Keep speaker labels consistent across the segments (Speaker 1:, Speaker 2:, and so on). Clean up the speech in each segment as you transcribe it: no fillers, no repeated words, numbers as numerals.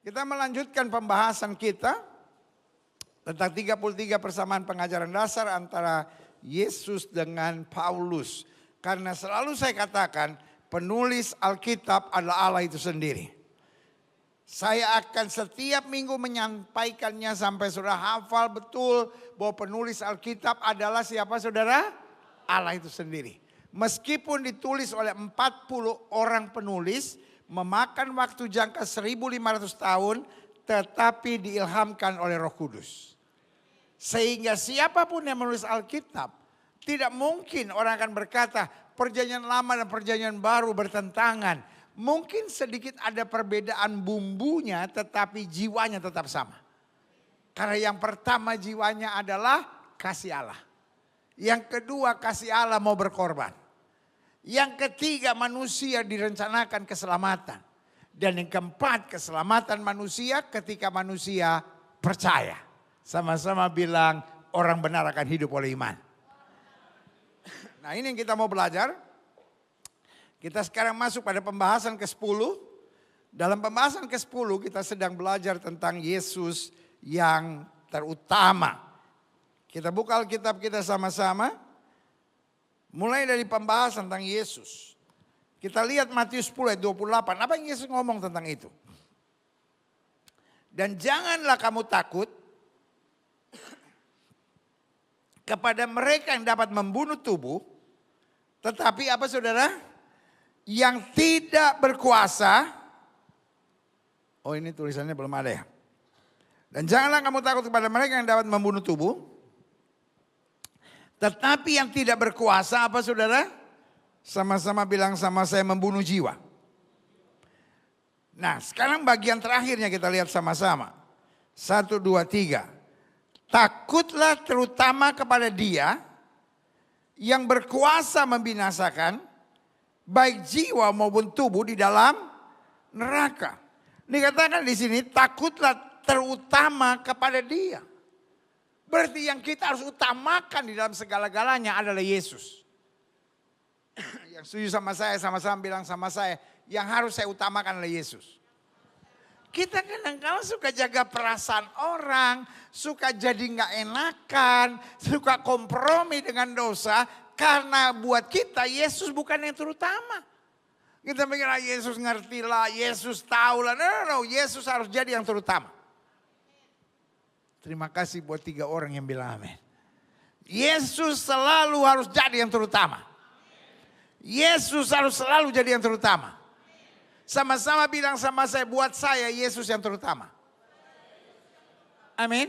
Speaker 1: Kita melanjutkan pembahasan kita tentang 33 persamaan pengajaran dasar antara Yesus dengan Paulus. Karena selalu saya katakan penulis Alkitab adalah Allah itu sendiri. Saya akan setiap minggu menyampaikannya sampai saudara hafal betul bahwa penulis Alkitab adalah siapa saudara? Allah itu sendiri. Meskipun ditulis oleh 40 orang penulis, memakan waktu jangka 1500 tahun, tetapi diilhamkan oleh Roh Kudus. Sehingga siapapun yang menulis Alkitab, tidak mungkin orang akan berkata perjanjian lama dan perjanjian baru bertentangan. Mungkin sedikit ada perbedaan bumbunya, tetapi jiwanya tetap sama. Karena yang pertama jiwanya adalah kasih Allah. Yang kedua kasih Allah mau berkorban. Yang ketiga manusia direncanakan keselamatan. Dan yang keempat keselamatan manusia ketika manusia percaya. Sama-sama bilang orang benar akan hidup oleh iman. Nah ini yang kita mau belajar. Kita sekarang masuk pada pembahasan ke-10. Dalam pembahasan ke-10 kita sedang belajar tentang Yesus yang terutama. Kita buka Alkitab kita sama-sama. Mulai dari pembahasan tentang Yesus. Kita lihat Matius 10 ayat 28. Apa yang Yesus ngomong tentang itu? Dan janganlah kamu takut kepada mereka yang dapat membunuh tubuh. Tetapi apa saudara? Yang tidak berkuasa. Oh ini tulisannya belum ada ya. Dan janganlah kamu takut kepada mereka yang dapat membunuh tubuh. Tetapi yang tidak berkuasa apa saudara? Sama-sama bilang sama saya membunuh jiwa. Nah sekarang bagian terakhirnya kita lihat sama-sama. 1, 2, 3. Takutlah terutama kepada dia yang berkuasa membinasakan baik jiwa maupun tubuh di dalam neraka. Dikatakan di sini takutlah terutama kepada dia. Berarti yang kita harus utamakan di dalam segala-galanya adalah Yesus. Yang setuju sama saya, sama-sama bilang sama saya, yang harus saya utamakan adalah Yesus. Kita kadang-kadang suka jaga perasaan orang, suka jadi nggak enakan, suka kompromi dengan dosa, karena buat kita Yesus bukan yang terutama. Kita pikir Yesus ngerti lah, Yesus tahu lah, no, Yesus harus jadi yang terutama. Terima kasih buat 3 orang yang bilang amin. Yesus selalu harus jadi yang terutama. Yesus harus selalu jadi yang terutama. Sama-sama bilang sama saya, buat saya Yesus yang terutama. Amin.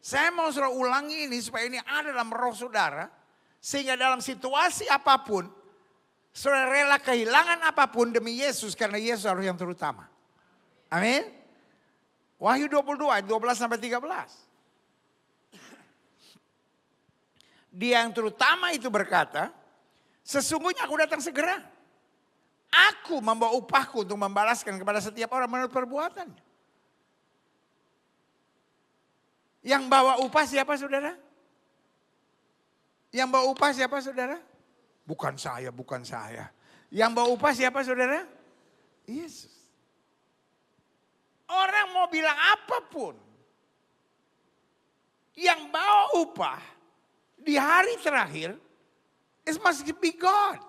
Speaker 1: Saya mau saudara ulangi ini supaya ini ada dalam roh saudara. Sehingga dalam situasi apapun, saudara rela kehilangan apapun demi Yesus. Karena Yesus harus yang terutama. Amin. Wahyu 22 ayat 12 sampai 13. Dia yang terutama itu berkata, sesungguhnya aku datang segera. Aku membawa upahku untuk membalaskan kepada setiap orang menurut perbuatannya. Yang bawa upah siapa saudara? Yang bawa upah siapa saudara? Bukan saya, bukan saya. Yang bawa upah siapa saudara? Yesus. Orang mau bilang apapun. Yang bawa upah di hari terakhir, it must be God.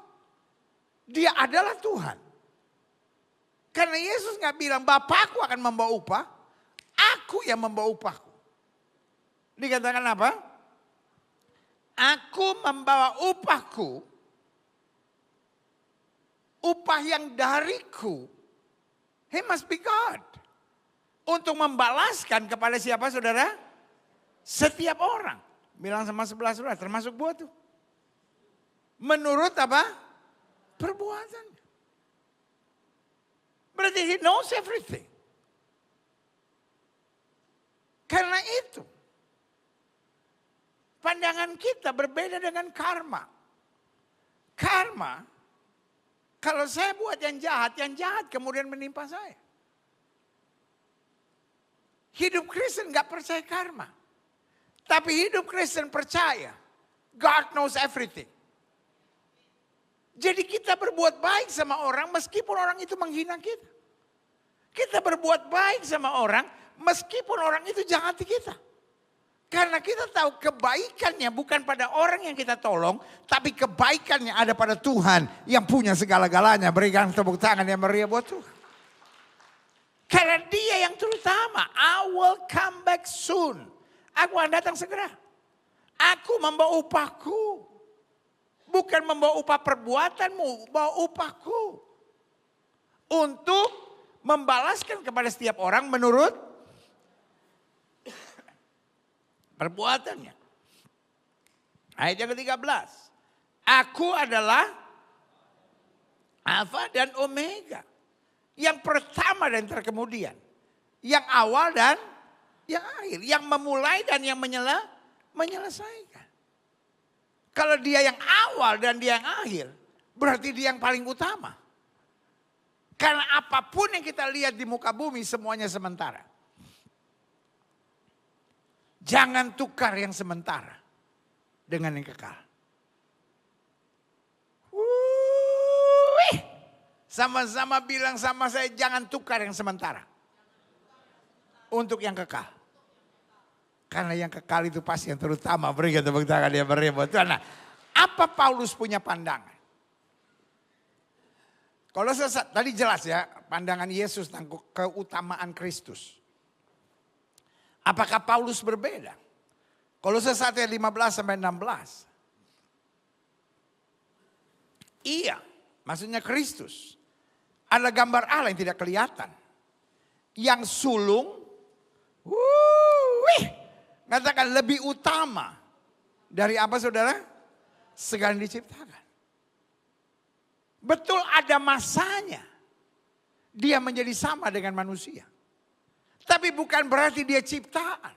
Speaker 1: Dia adalah Tuhan. Karena Yesus gak bilang Bapakku akan membawa upah, aku yang membawa upahku. Dikatakan apa? Aku membawa upahku, upah yang dariku, he must be God. Untuk membalaskan kepada siapa saudara? Setiap orang. Bilang sama sebelah saudara, termasuk buat tuh. Menurut apa? Perbuatan. Berarti he knows everything. Karena itu. Pandangan kita berbeda dengan karma. Karma. Kalau saya buat yang jahat kemudian menimpa saya. Hidup Kristen gak percaya karma. Tapi hidup Kristen percaya. God knows everything. Jadi kita berbuat baik sama orang meskipun orang itu menghina kita. Kita berbuat baik sama orang meskipun orang itu jahati kita. Karena kita tahu kebaikannya bukan pada orang yang kita tolong, tapi kebaikannya ada pada Tuhan yang punya segala-galanya. Berikan tepuk tangan yang meriah buat Tuhan. Karena Dia yang terutama. I will come back soon. Aku akan datang segera. Aku membawa upahku. Bukan membawa upah perbuatanmu, bawa upahku. Untuk membalaskan kepada setiap orang menurut perbuatannya. Ayat yang ke-13. Aku adalah Alfa dan Omega. Yang pertama dan terkemudian. Yang awal dan yang akhir. Yang memulai dan yang menyelesaikan. Kalau Dia yang awal dan Dia yang akhir, berarti Dia yang paling utama. Karena apapun yang kita lihat di muka bumi semuanya sementara. Jangan tukar yang sementara dengan yang kekal. Sama-sama bilang sama saya, jangan tukar yang sementara untuk yang kekal. Karena yang kekal itu pasti yang terutama. Berikan tepuk tangan yang meriah buat Tuhan. Nah, apa Paulus punya pandangan? Kalau tadi jelas ya, pandangan Yesus tentang keutamaan Kristus. Apakah Paulus berbeda? Kolose 1 ayat 15 sampai 16. Iya, maksudnya Kristus adalah gambar Allah yang tidak kelihatan. Yang sulung, katakan lebih utama dari apa saudara? Segala yang diciptakan. Betul ada masanya dia menjadi sama dengan manusia. Tapi bukan berarti dia ciptaan.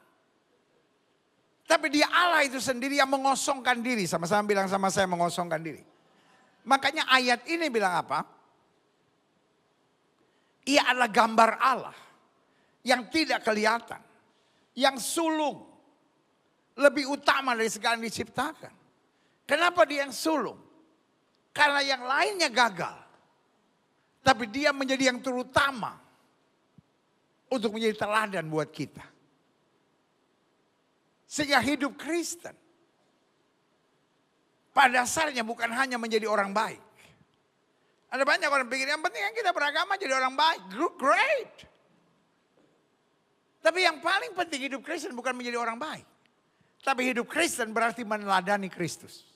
Speaker 1: Tapi dia Allah itu sendiri yang mengosongkan diri. Sama-sama bilang sama saya, mengosongkan diri. Makanya ayat ini bilang apa? Ia adalah gambar Allah yang tidak kelihatan. Yang sulung. Lebih utama dari segala yang diciptakan. Kenapa dia yang sulung? Karena yang lainnya gagal. Tapi dia menjadi yang terutama. Untuk menjadi teladan buat kita. Sehingga hidup Kristen. Pada dasarnya bukan hanya menjadi orang baik. Ada banyak orang pikir yang penting kan kita beragama jadi orang baik. Great. Tapi yang paling penting hidup Kristen bukan menjadi orang baik. Tapi hidup Kristen berarti meneladani Kristus.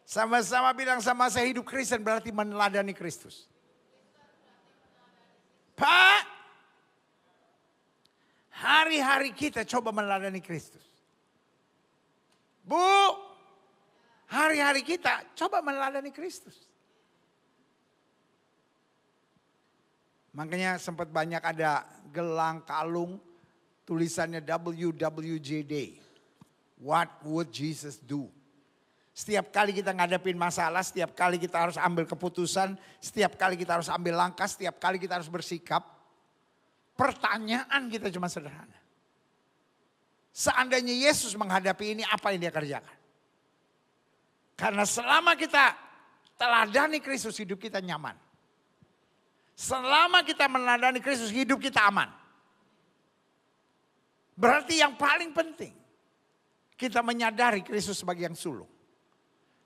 Speaker 1: Sama-sama bilang sama saya, hidup Kristen berarti meneladani Kristus. Pak, hari-hari kita coba meneladani Kristus. Bu, hari-hari kita coba meneladani Kristus. Makanya sempat banyak ada gelang, kalung, tulisannya WWJD. What would Jesus do? Setiap kali kita ngadepin masalah, setiap kali kita harus ambil keputusan, setiap kali kita harus ambil langkah, setiap kali kita harus bersikap. Pertanyaan kita cuma sederhana. Seandainya Yesus menghadapi ini, apa yang dia kerjakan? Karena selama kita teladani Kristus, hidup kita nyaman. Selama kita meneladani Kristus, hidup kita aman. Berarti yang paling penting, kita menyadari Kristus sebagai yang sulung.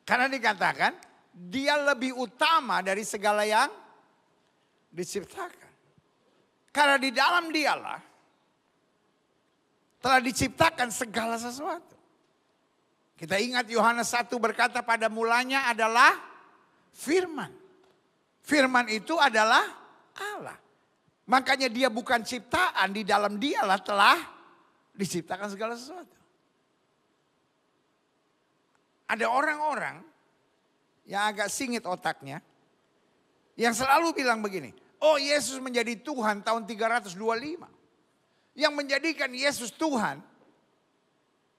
Speaker 1: Karena dikatakan dia lebih utama dari segala yang diciptakan. Karena di dalam dialah telah diciptakan segala sesuatu. Kita ingat Yohanes 1 berkata pada mulanya adalah firman. Firman itu adalah Allah. Makanya dia bukan ciptaan, di dalam dialah telah diciptakan segala sesuatu. Ada orang-orang yang agak singit otaknya, yang selalu bilang begini, oh Yesus menjadi Tuhan tahun 325. Yang menjadikan Yesus Tuhan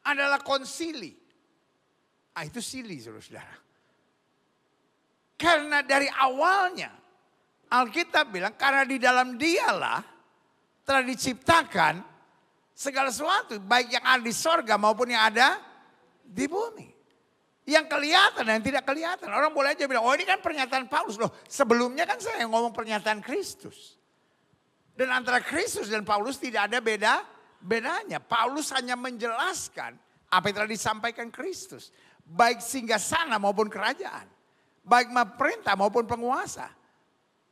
Speaker 1: adalah konsili. Itu silly saudara-saudara. Karena dari awalnya Alkitab bilang karena di dalam dialah telah diciptakan segala sesuatu. Baik yang ada di sorga maupun yang ada di bumi. Yang kelihatan dan yang tidak kelihatan. Orang boleh aja bilang, oh ini kan pernyataan Paulus. Loh, sebelumnya kan saya ngomong pernyataan Kristus. Dan antara Kristus dan Paulus tidak ada bedanya. Paulus hanya menjelaskan apa yang telah disampaikan Kristus. Baik singgasana maupun kerajaan. Baik perintah maupun penguasa.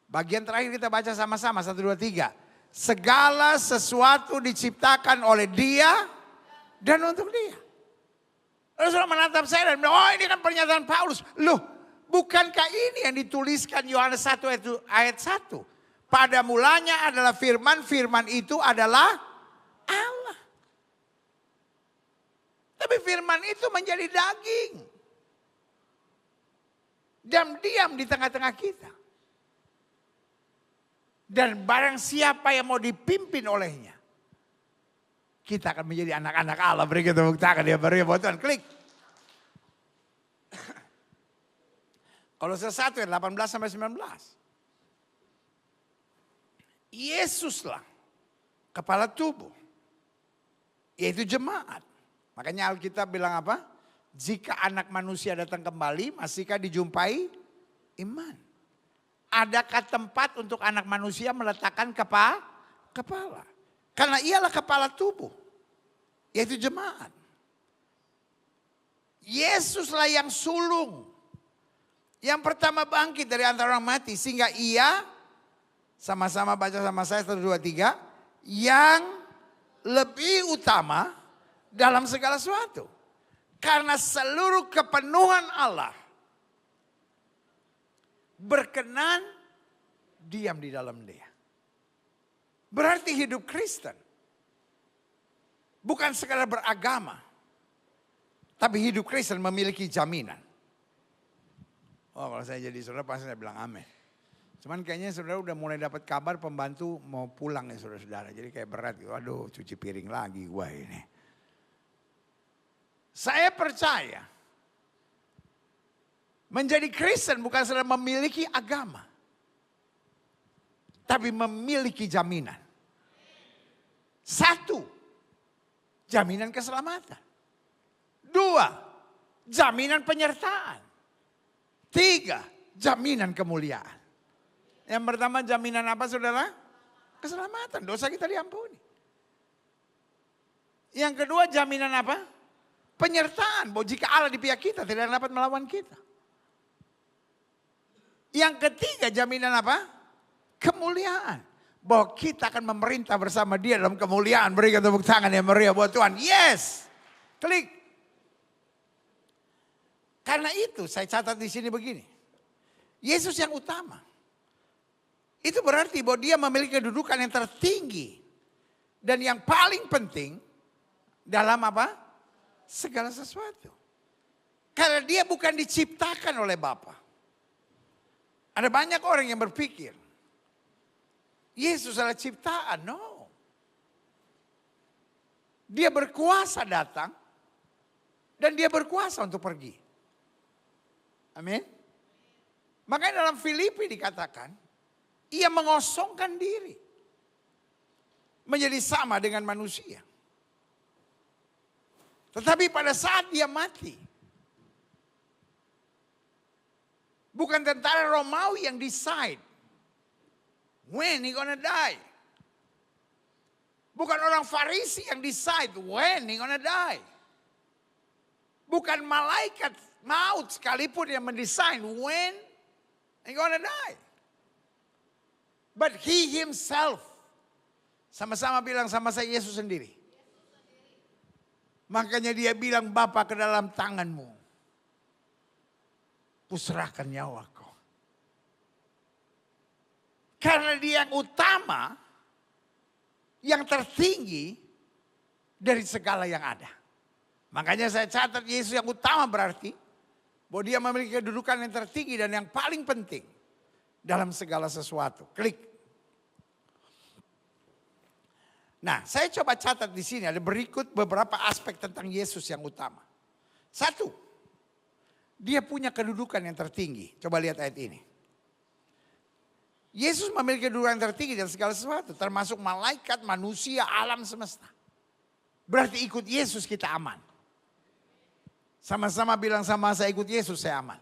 Speaker 1: Bagian terakhir kita baca sama-sama. 1, 2, 3. Segala sesuatu diciptakan oleh Dia dan untuk Dia. Lalu saudara menatap saya dan bilang, oh ini kan pernyataan Paulus. Loh, bukankah ini yang dituliskan Yohanes 1 ayat 1? Pada mulanya adalah firman, firman itu adalah Allah. Tapi firman itu menjadi daging. Diam-diam di tengah-tengah kita. Dan barang siapa yang mau dipimpin olehnya, kita akan menjadi anak-anak Allah. Beri kita tepuk tangan ya, beri buat Tuhan. Klik. Kolose 1 ayat 18 sampai 19. Yesuslah kepala tubuh, yaitu jemaat. Makanya Alkitab bilang apa? Jika anak manusia datang kembali, masihkah dijumpai iman? Adakah tempat untuk anak manusia meletakkan kepala? Karena ialah kepala tubuh, yaitu jemaat. Yesuslah yang sulung, yang pertama bangkit dari antara orang mati. Sehingga ia, sama-sama baca sama saya 1, 2, 3. Yang lebih utama dalam segala sesuatu. Karena seluruh kepenuhan Allah berkenan diam di dalam Dia. Berarti hidup Kristen bukan sekadar beragama, tapi hidup Kristen memiliki jaminan. Oh, kalau saya jadi saudara pasti saya bilang amin. Cuman kayaknya saudara udah mulai dapat kabar pembantu mau pulang ya saudara-saudara. Jadi kayak berat gitu, aduh cuci piring lagi gua ini. Saya percaya menjadi Kristen bukan sekadar memiliki agama, tapi memiliki jaminan. 1, jaminan keselamatan. 2, jaminan penyertaan. 3, jaminan kemuliaan. Yang pertama jaminan apa saudara? Keselamatan, dosa kita diampuni. Yang kedua jaminan apa? Penyertaan, bahwa jika Allah di pihak kita tidak dapat melawan kita. Yang ketiga jaminan apa? Kemuliaan. Bahwa kita akan memerintah bersama Dia dalam kemuliaan. Berikan tepuk tangan yang meriah buat Tuhan. Yes. Klik. Karena itu saya catat di sini begini. Yesus yang utama. Itu berarti bahwa Dia memiliki kedudukan yang tertinggi. Dan yang paling penting dalam apa? Segala sesuatu. Karena Dia bukan diciptakan oleh Bapa. Ada banyak orang yang berpikir Yesus adalah ciptaan. No. Dia berkuasa datang dan Dia berkuasa untuk pergi. Amin. Makanya dalam Filipi dikatakan Ia mengosongkan diri menjadi sama dengan manusia. Tetapi pada saat Dia mati, bukan tentara Romawi yang decide when he gonna die. Bukan orang Farisi yang decide when he gonna die. Bukan malaikat maut sekalipun yang mendesain when he gonna die. But He Himself. Sama-sama bilang sama saya, Yesus sendiri. Makanya Dia bilang, Bapa, ke dalam tangan-Mu kuserahkan nyawaku. Karena Dia yang utama, yang tertinggi dari segala yang ada. Makanya saya catat Yesus yang utama berarti bahwa Dia memiliki kedudukan yang tertinggi dan yang paling penting dalam segala sesuatu. Klik. Nah, saya coba catat di sini ada berikut beberapa aspek tentang Yesus yang utama. 1, Dia punya kedudukan yang tertinggi. Coba lihat ayat ini. Yesus memiliki kedudukan yang tertinggi dalam segala sesuatu. Termasuk malaikat, manusia, alam semesta. Berarti ikut Yesus kita aman. Sama-sama bilang sama saya, ikut Yesus saya aman.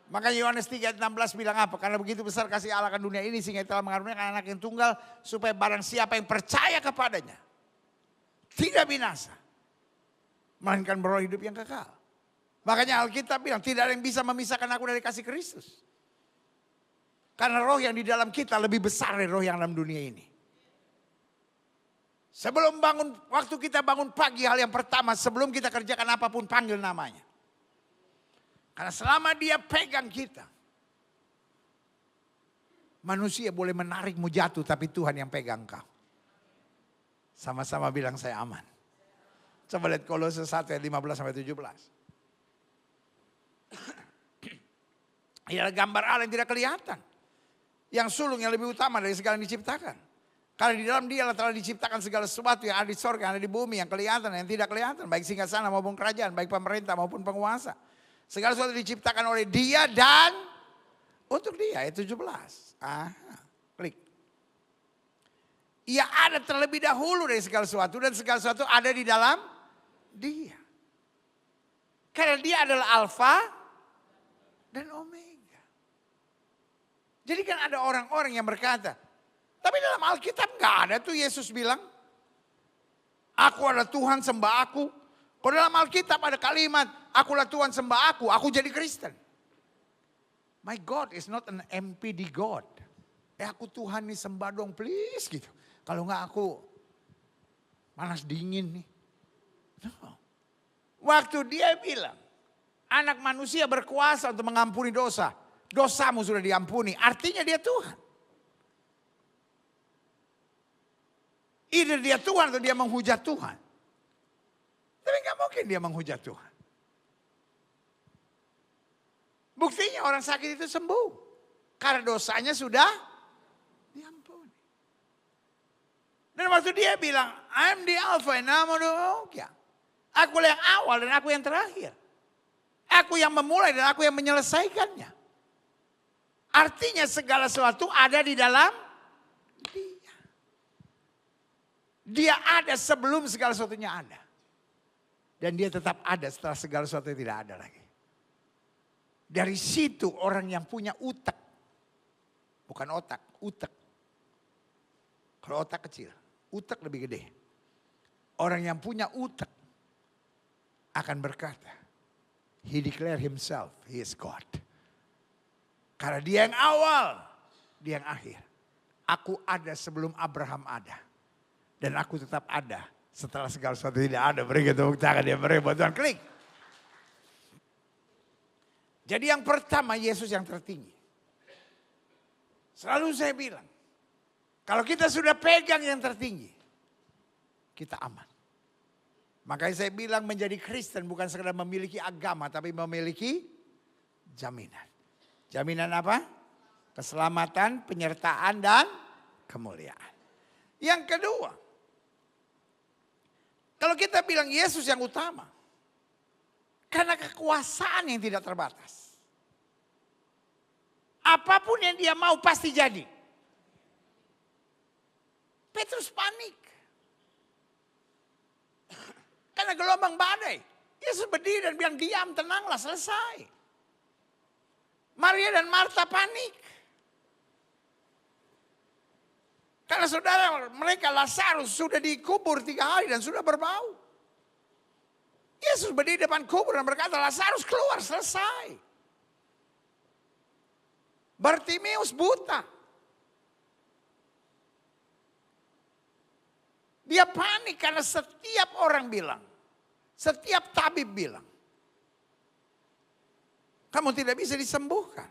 Speaker 1: Makanya Yohanes 3:16 bilang apa? Karena begitu besar kasih Allah akan dunia ini sehingga telah mengaruniakan anak yang tunggal supaya barang siapa yang percaya kepadanya tidak binasa, melainkan beroleh hidup yang kekal. Makanya Alkitab bilang tidak ada yang bisa memisahkan aku dari kasih Kristus. Karena roh yang di dalam kita lebih besar dari roh yang dalam dunia ini. Sebelum bangun, waktu kita bangun pagi, hal yang pertama sebelum kita kerjakan apapun, panggil namanya. Karena selama dia pegang kita, manusia boleh menarikmu jatuh, tapi Tuhan yang pegang kau. Sama-sama bilang saya aman. Coba lihat Kolose 1 ayat 15-17. Ialah gambar Allah yang tidak kelihatan, yang sulung yang lebih utama dari segala yang diciptakan. Karena di dalam dia telah diciptakan segala sesuatu yang ada di sorga, yang ada di bumi, yang kelihatan, yang tidak kelihatan. Baik singgasana maupun kerajaan, baik pemerintah maupun penguasa. Segala sesuatu diciptakan oleh dia dan untuk dia. Ayat 17. Klik. Ia ada terlebih dahulu dari segala sesuatu dan segala sesuatu ada di dalam dia. Karena dia adalah Alfa dan Omega. Jadi kan ada orang-orang yang berkata, tapi dalam Alkitab gak ada tuh Yesus bilang, aku adalah Tuhan sembah aku. Kalau dalam Alkitab ada kalimat, akulah Tuhan sembah aku jadi Kristen. My God is not an MPD God. Aku Tuhan nih sembah dong please gitu. Kalau gak aku panas dingin nih. No. Waktu dia bilang, anak manusia berkuasa untuk mengampuni dosa. Dosamu sudah diampuni, artinya dia Tuhan. Either dia Tuhan atau dia menghujat Tuhan. Tapi gak mungkin dia menghujat Tuhan. Buktinya orang sakit itu sembuh. Karena dosanya sudah diampuni. Dan waktu dia bilang, I'm the Alpha and I'm the Omega. Aku yang awal dan aku yang terakhir. Aku yang memulai dan aku yang menyelesaikannya. Artinya segala sesuatu ada di dalam dia. Dia ada sebelum segala sesuatunya ada. Dan dia tetap ada setelah segala sesuatu tidak ada lagi. Dari situ orang yang punya utak. Bukan otak, utak. Kalau otak kecil, utak lebih gede. Orang yang punya utak akan berkata, he declare himself, he is God. Karena dia yang awal, dia yang akhir. Aku ada sebelum Abraham ada. Dan aku tetap ada setelah segala sesuatu tidak ada. Beri tepuk tangan dia, beri bantuan klik. Jadi yang pertama Yesus yang tertinggi. Selalu saya bilang, kalau kita sudah pegang yang tertinggi, kita aman. Makanya saya bilang menjadi Kristen bukan sekedar memiliki agama, tapi memiliki jaminan. Jaminan apa? Keselamatan, penyertaan, dan kemuliaan. Yang kedua, kalau kita bilang Yesus yang utama, karena kekuasaan yang tidak terbatas. Apapun yang dia mau pasti jadi. Petrus panik. Karena gelombang badai. Yesus berdiri dan bilang diam, tenanglah, selesai. Maria dan Marta panik. Karena saudara mereka Lazarus sudah dikubur 3 hari dan sudah berbau. Yesus berdiri depan kubur dan berkata, Lazarus keluar, selesai. Bartimeus buta. Dia panik karena setiap orang bilang, setiap tabib bilang, kamu tidak bisa disembuhkan.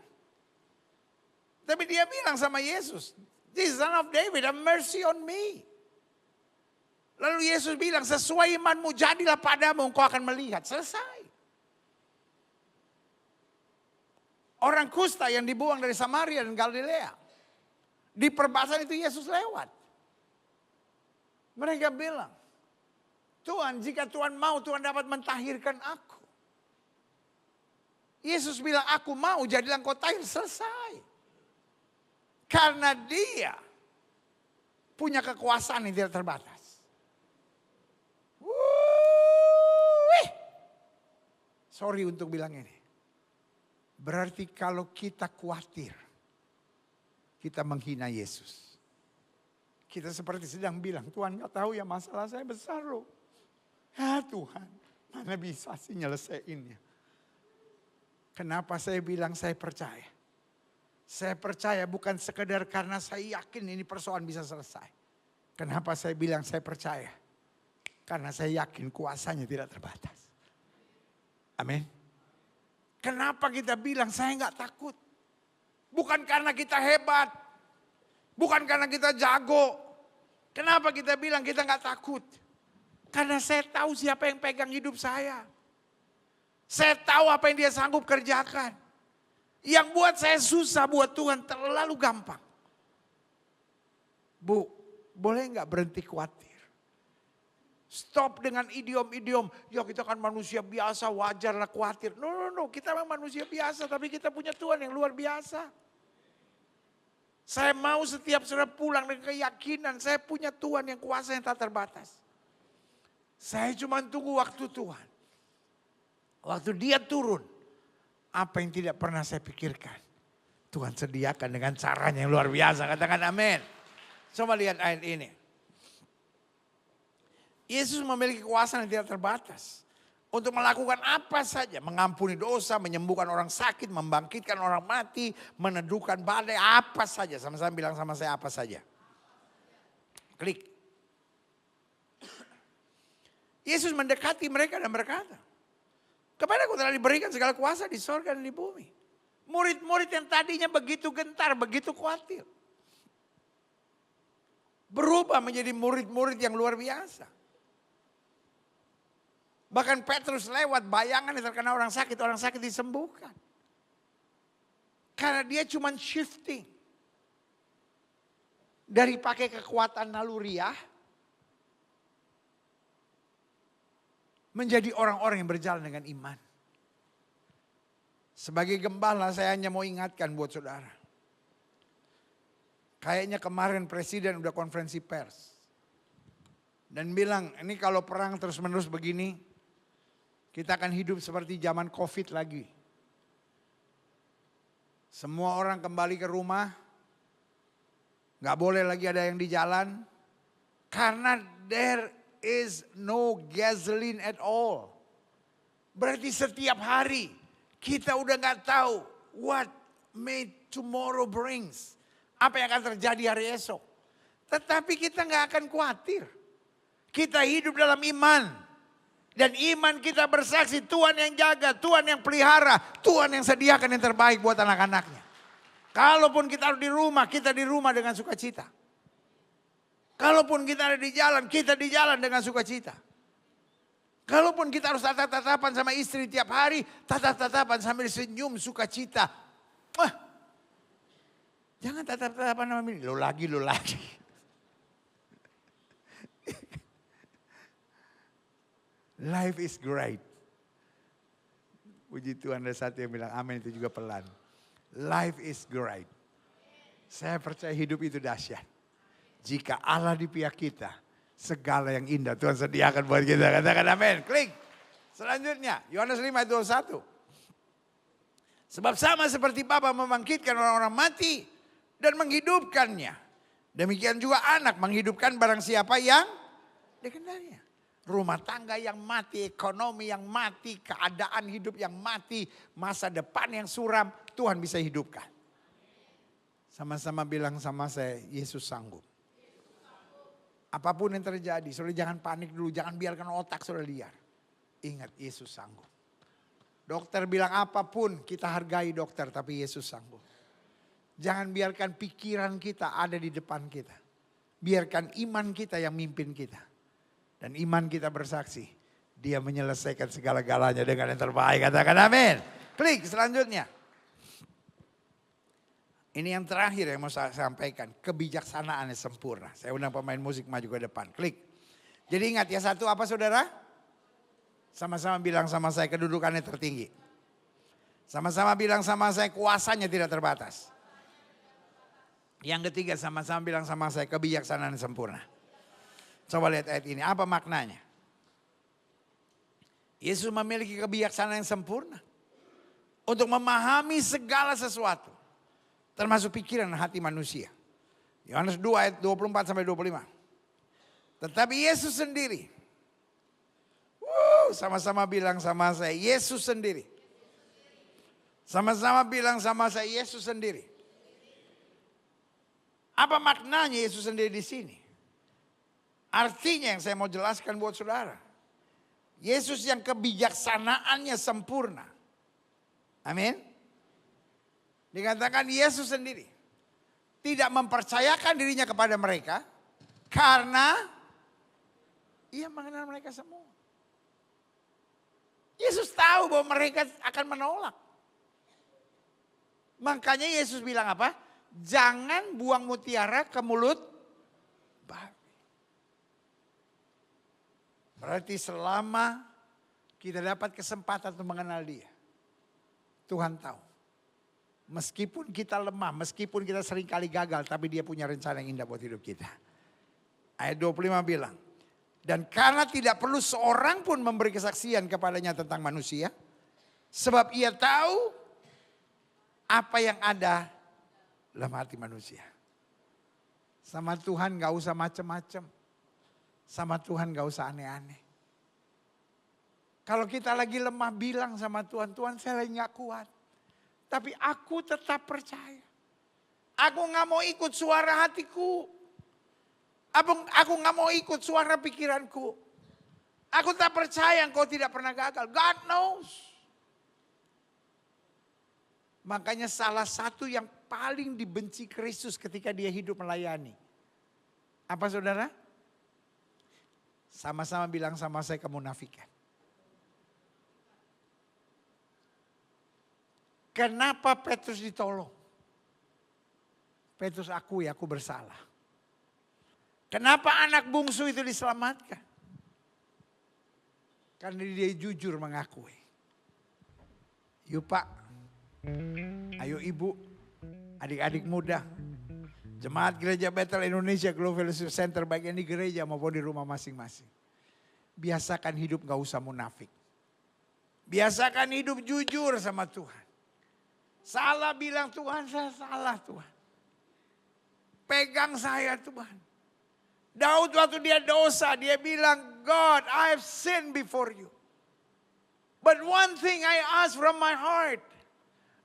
Speaker 1: Tapi dia bilang sama Yesus, this Son of David, have mercy on me. Lalu Yesus bilang, sesuai imanmu jadilah padamu, engkau akan melihat. Selesai. Orang kusta yang dibuang dari Samaria dan Galilea. Di perbatasan itu Yesus lewat. Mereka bilang, Tuhan, jika Tuhan mau, Tuhan dapat mentahirkan aku. Yesus bilang, aku mau, jadilah engkau tahir, selesai. Karena dia punya kekuasaan yang tidak terbatas. Sorry untuk bilang ini. Berarti kalau kita khawatir, kita menghina Yesus. Kita seperti sedang bilang, Tuhan gak tahu ya masalah saya besar loh. Ya Tuhan, mana bisa sih nyelesainnya. Kenapa saya bilang saya percaya? Saya percaya bukan sekedar karena saya yakin ini persoalan bisa selesai. Kenapa saya bilang saya percaya? Karena saya yakin kuasanya tidak terbatas. Amin. Kenapa kita bilang saya gak takut? Bukan karena kita hebat. Bukan karena kita jago. Kenapa kita bilang kita gak takut? Karena saya tahu siapa yang pegang hidup saya. Saya tahu apa yang dia sanggup kerjakan. Yang buat saya susah, buat Tuhan terlalu gampang. Bu, boleh gak berhenti khawatir? Stop dengan idiom-idiom. Ya kita kan manusia biasa, wajarlah khawatir. No. Kita memang manusia biasa, tapi kita punya Tuhan yang luar biasa. Saya mau setiap saudara pulang dengan keyakinan, saya punya Tuhan yang kuasa yang tak terbatas. Saya cuma tunggu waktu Tuhan. Waktu dia turun, apa yang tidak pernah saya pikirkan. Tuhan sediakan dengan caranya yang luar biasa. Katakan amin. Coba lihat ayat ini. Yesus memiliki kuasa yang tidak terbatas. Untuk melakukan apa saja. Mengampuni dosa, menyembuhkan orang sakit, membangkitkan orang mati, meneduhkan badai, apa saja. Sama-sama bilang sama saya apa saja. Klik. Yesus mendekati mereka dan berkata, kepadaku telah diberikan segala kuasa di sorga dan di bumi. Murid-murid yang tadinya begitu gentar, begitu khawatir. Berubah menjadi murid-murid yang luar biasa. Bahkan Petrus lewat bayangan yang terkena orang sakit disembuhkan. Karena dia cuma shifting. Dari pakai kekuatan naluriah. Menjadi orang-orang yang berjalan dengan iman. Sebagai gembala saya hanya mau ingatkan buat saudara. Kayaknya kemarin presiden udah konferensi pers. Dan bilang ini kalau perang terus menerus begini. Kita akan hidup seperti zaman COVID lagi. Semua orang kembali ke rumah. Gak boleh lagi ada yang di jalan. Karena there is no gasoline at all. Berarti setiap hari kita udah gak tahu what may tomorrow brings. Apa yang akan terjadi hari esok. Tetapi kita gak akan khawatir. Kita hidup dalam iman. Dan iman kita bersaksi Tuhan yang jaga, Tuhan yang pelihara, Tuhan yang sediakan yang terbaik buat anak-anaknya. Kalaupun kita di rumah dengan sukacita. Kalaupun kita ada di jalan, kita di jalan dengan sukacita. Kalaupun kita harus tatap-tatapan sama istri tiap hari, tatap-tatapan sambil senyum sukacita. Jangan tatap-tatapan sama ini, lo lagi. Life is great. Puji Tuhan ada satu yang bilang amin itu juga pelan. Life is great. Saya percaya hidup itu dahsyat. Jika Allah di pihak kita, segala yang indah Tuhan sediakan buat kita. Katakan amin. Klik. Selanjutnya, Yohanes 5 ayat 21. Sebab sama seperti Bapa membangkitkan orang-orang mati dan menghidupkannya. Demikian juga anak menghidupkan barang siapa yang dikehendaknya. Rumah tangga yang mati, ekonomi yang mati, keadaan hidup yang mati, masa depan yang suram, Tuhan bisa hidupkan. Sama-sama bilang sama saya, Yesus sanggup. Apapun yang terjadi, saudara jangan panik dulu, jangan biarkan otak saudara liar. Ingat, Yesus sanggup. Dokter bilang apapun, kita hargai dokter, tapi Yesus sanggup. Jangan biarkan pikiran kita ada di depan kita. Biarkan iman kita yang mimpin kita. Dan iman kita bersaksi, dia menyelesaikan segala-galanya dengan yang terbaik. Katakan amin. Klik selanjutnya. Ini yang terakhir yang mau saya sampaikan. Kebijaksanaan yang sempurna. Saya undang pemain musik maju ke depan. Klik. Jadi ingat ya satu apa saudara? Sama-sama bilang sama saya kedudukannya tertinggi. Sama-sama bilang sama saya kuasanya tidak terbatas. Yang ketiga sama-sama bilang sama saya kebijaksanaan yang sempurna. Coba lihat ayat ini, apa maknanya? Yesus memiliki kebijaksanaan yang sempurna untuk memahami segala sesuatu, termasuk pikiran dan hati manusia. Yohanes 2 ayat 24 sampai 25. Tetapi Yesus sendiri, sama-sama bilang sama saya, Yesus sendiri. Sama-sama bilang sama saya, Yesus sendiri. Apa maknanya Yesus sendiri di sini? Artinya yang saya mau jelaskan buat saudara. Yesus yang kebijaksanaannya sempurna. Amin. Dikatakan Yesus sendiri tidak mempercayakan dirinya kepada mereka karena ia mengenal mereka semua. Yesus tahu bahwa mereka akan menolak. Makanya Yesus bilang apa? Jangan buang mutiara ke mulut babi. Berarti selama kita dapat kesempatan untuk mengenal dia, Tuhan tahu. Meskipun kita lemah, meskipun kita seringkali gagal, tapi dia punya rencana yang indah buat hidup kita. Ayat 25 bilang, dan karena tidak perlu seorang pun memberi kesaksian kepadanya tentang manusia, sebab ia tahu apa yang ada dalam hati manusia. Sama Tuhan gak usah macam-macam. Sama Tuhan gak usah aneh-aneh. Kalau kita lagi lemah bilang sama Tuhan, Tuhan saya lagi gak kuat. Tapi aku tetap percaya. Aku gak mau ikut suara hatiku. Aku gak mau ikut suara pikiranku. Aku tak percaya engkau tidak pernah gagal. God knows. Makanya salah satu yang paling dibenci Kristus ketika dia hidup melayani. Apa saudara? Sama-sama bilang sama saya kemunafikan. Kenapa Petrus ditolong? Petrus akui aku bersalah. Kenapa anak bungsu itu diselamatkan? Karena dia jujur mengakui. Yuk Pak, ayo ibu, adik-adik muda, jemaat gereja Bethel Indonesia Global Fellowship Center baik di gereja maupun di rumah masing-masing. Biasakan hidup gak usah munafik. Biasakan hidup jujur sama Tuhan. Salah bilang Tuhan saya salah Tuhan. Pegang saya Tuhan. Daud waktu dia dosa dia bilang God I have sinned before you. But one thing I ask from my heart.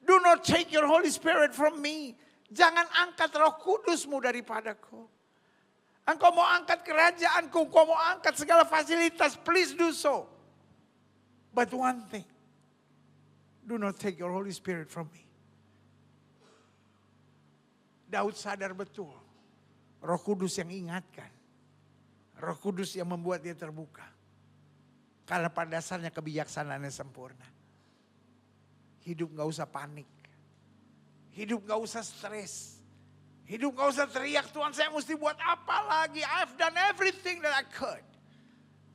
Speaker 1: Do not take your Holy Spirit from me. Jangan angkat Roh Kudusmu daripadaku. Engkau mau angkat kerajaanku, engkau mau angkat segala fasilitas, please do so. But one thing, do not take your Holy Spirit from me. Daud sadar betul, Roh Kudus yang ingatkan. Roh Kudus yang membuat dia terbuka. Karena pada dasarnya kebijaksanaannya sempurna. Hidup gak usah panik. Hidup gak usah stres. Hidup gak usah teriak, Tuhan saya mesti buat apa lagi? I've done everything that I could.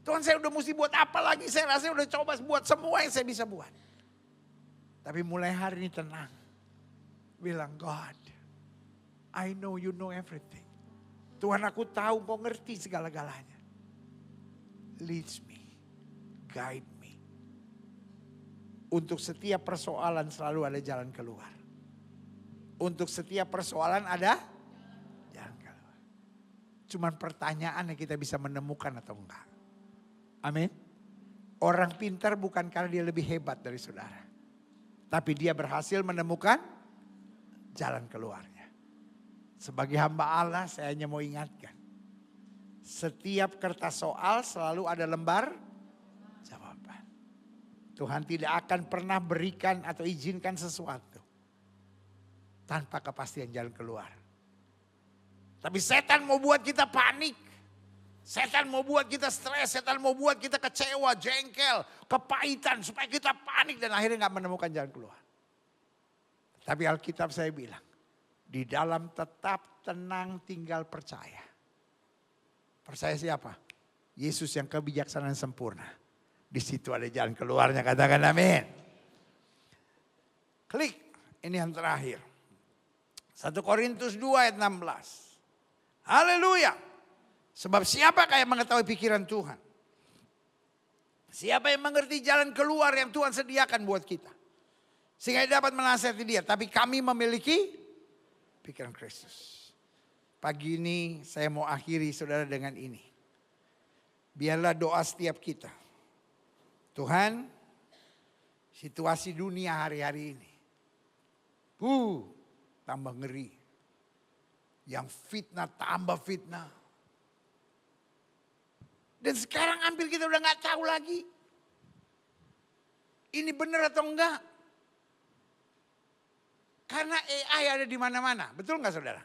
Speaker 1: Tuhan saya udah mesti buat apa lagi? Saya rasa udah coba buat semua yang saya bisa buat. Tapi mulai hari ini tenang. Bilang, God, I know you know everything. Tuhan aku tahu kau ngerti segala-galanya. Leads me, guide me. Untuk setiap persoalan selalu ada jalan keluar. Untuk setiap persoalan ada jalan keluar. Cuman pertanyaannya kita bisa menemukan atau enggak. Amin. Orang pintar bukan karena dia lebih hebat dari saudara. Tapi dia berhasil menemukan jalan keluarnya. Sebagai hamba Allah saya hanya mau ingatkan. Setiap kertas soal selalu ada lembar jawaban. Tuhan tidak akan pernah berikan atau izinkan sesuatu tanpa kepastian jalan keluar. Tapi setan mau buat kita panik. Setan mau buat kita stres. Setan mau buat kita kecewa, jengkel, kepahitan. Supaya kita panik dan akhirnya gak menemukan jalan keluar. Tapi Alkitab saya bilang. Di dalam tetap tenang tinggal percaya. Percaya siapa? Yesus yang kebijaksanaan sempurna. Di situ ada jalan keluarnya, katakan amin. Klik, ini yang terakhir. 1 Korintus 2 ayat 16. Haleluya. Sebab siapakah yang mengetahui pikiran Tuhan? Siapa yang mengerti jalan keluar yang Tuhan sediakan buat kita. Sehingga dapat menasihati dia. Tapi kami memiliki pikiran Kristus. Pagi ini saya mau akhiri saudara dengan ini. Biarlah doa setiap kita. Tuhan, situasi dunia hari-hari ini. Tambah ngeri. Yang fitnah tambah fitnah. Dan sekarang hampir kita udah gak tahu lagi. Ini benar atau enggak. Karena AI ada di mana-mana. Betul gak saudara?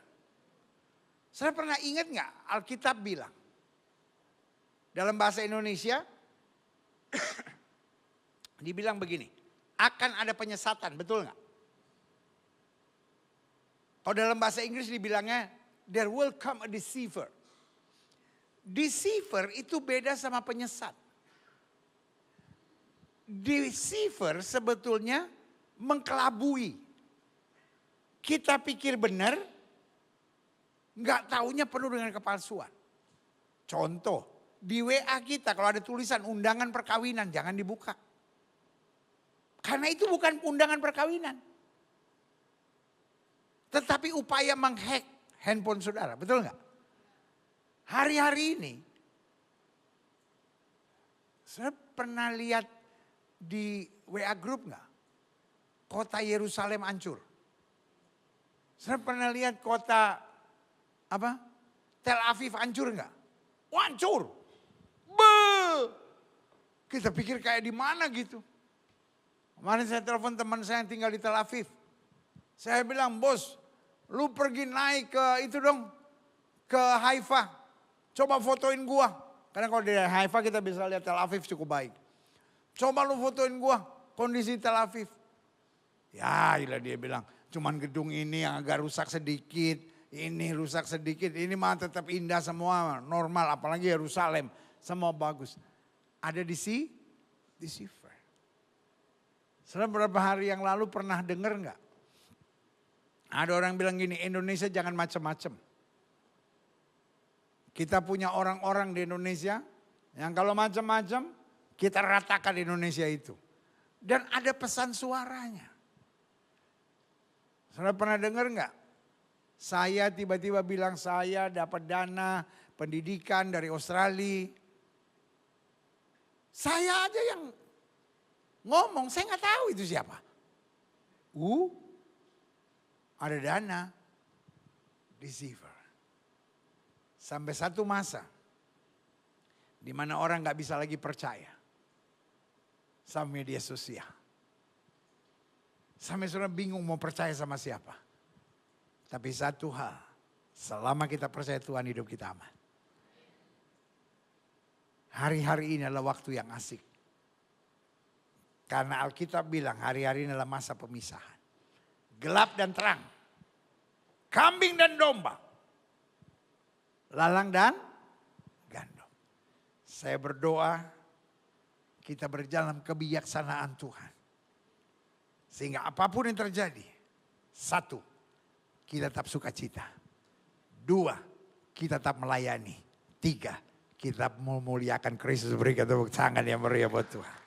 Speaker 1: Saudara pernah ingat gak Alkitab bilang. Dalam bahasa Indonesia. Dibilang begini. Akan ada penyesatan. Betul gak? Kalau dalam bahasa Inggris dibilangnya. There will come a deceiver. Deceiver itu beda sama penyesat. Deceiver sebetulnya mengkelabui. Kita pikir benar, nggak taunya penuh dengan kepalsuan. Contoh, di WA kita kalau ada tulisan undangan perkawinan jangan dibuka. Karena itu bukan undangan perkawinan. Tetapi upaya menghack handphone saudara, betul nggak? Hari-hari ini, saya pernah lihat di WA group nggak? Kota Yerusalem hancur. Saya pernah lihat kota Tel Aviv hancur nggak? Hancur. Kita pikir kayak di mana gitu. Kemarin saya telepon teman saya yang tinggal di Tel Aviv. Saya bilang, bos, lu pergi naik ke itu dong, ke Haifa. Coba fotoin gua. Karena kalau di Haifa kita bisa lihat Tel Aviv cukup baik. Coba lu fotoin gua kondisi Tel Aviv. Ya ilah dia bilang. Cuman gedung ini yang agak rusak sedikit. Ini rusak sedikit. Ini mah tetap indah semua. Normal apalagi Yerusalem. Semua bagus. Ada deceiver. Setelah beberapa hari yang lalu pernah dengar nggak? Ada orang bilang gini, Indonesia jangan macam-macam. Kita punya orang-orang di Indonesia yang kalau macam-macam kita ratakan Indonesia itu. Dan ada pesan suaranya. Saudara pernah dengar nggak? Saya tiba-tiba bilang saya dapat dana pendidikan dari Australia. Saya aja yang ngomong, saya nggak tahu itu siapa. Ada dana, deceiver. Sampai satu masa di mana orang nggak bisa lagi percaya sama media sosial. Sampai saudara bingung mau percaya sama siapa. Tapi satu hal, selama kita percaya Tuhan hidup kita aman. Hari-hari ini adalah waktu yang asik. Karena Alkitab bilang hari-hari ini adalah masa pemisahan. Gelap dan terang. Kambing dan domba. Lalang dan gandum. Saya berdoa kita berjalan kebijaksanaan Tuhan. Sehingga apapun yang terjadi. Satu, kita tetap sukacita. Dua, kita tetap melayani. Tiga, kita memuliakan Kristus. Berikan tepuk tangan yang meriah buat Tuhan.